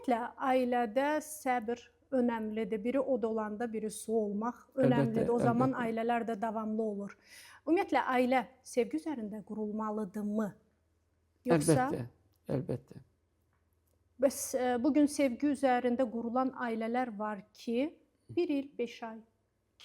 Ümumiyyətlə, ailədə səbr önəmlidir. Biri od olanda, biri su olmaq Əlbəttə, önəmlidir. O zaman əlbəttə, ailələr də davamlı olur. Ümumiyyətlə, ailə sevgi üzərində qurulmalıdırmı? Yoxsa əlbəttə, əlbəttə. bəs bu gün sevgi üzərində qurulan ailələr var ki, 1 il, 5 ay,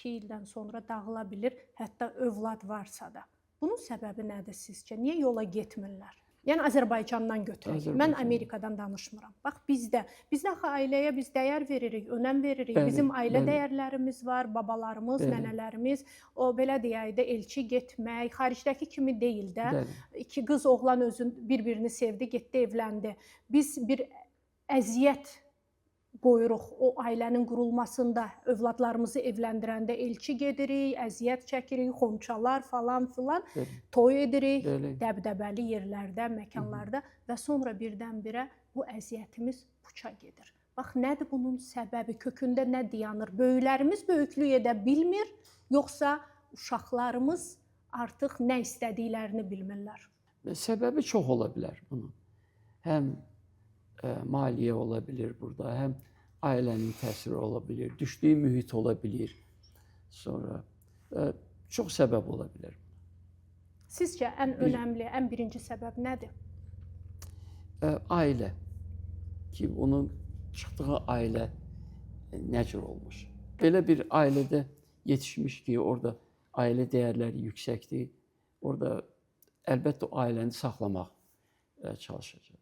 2 ildən sonra dağıla bilir, hətta övlad varsa da. Bunun səbəbi nədir sizcə? Niyə yola getmirlər? Yəni Azərbaycandan götürək. Mən Azərbaycan. Amerikadan danışmıram. Bax bizdə axı ailəyə biz dəyər veririk, önəm veririk. Bəli, Bizim ailə bəli, dəyərlərimiz var, babalarımız, bəli, nənələrimiz. O belə deyək də elçi getmək, xaricdəki kimi deyil də. bəli. İki qız, oğlan özün bir-birini sevdi, getdi, evləndi. Biz bir əziyyət qoyuruq o ailənin qurulmasında, övladlarımızı evləndirəndə elçi gedirik, əziyyət çəkirik, xonçalar falan filan, Bəli, toy edirik, bəli. dəbdəbəli yerlərdə, məkanlarda və sonra birdən-birə bu əziyyətimiz puça gedir. Bax, nədir bunun səbəbi? Kökündə nə dayanır? Böyüklərimiz böyüklük edə bilmir, yoxsa uşaqlarımız artıq nə istədiklərini bilmirlər? Səbəbi çox ola bilər bunun. Həm maliyyə ola bilir burada, həm ailənin təsiri ola bilir, düşdüyü mühit ola bilir. Sonra çox səbəb ola bilər. Sizcə ən önəmli, ən birinci səbəb nədir? Ailə ki, onun çıxdığı ailə nə cür olmuş. Belə bir ailədə yetişmiş ki, orada ailə dəyərləri yüksəkdir. Orada əlbəttə o ailəni saxlamaq çalışacaq.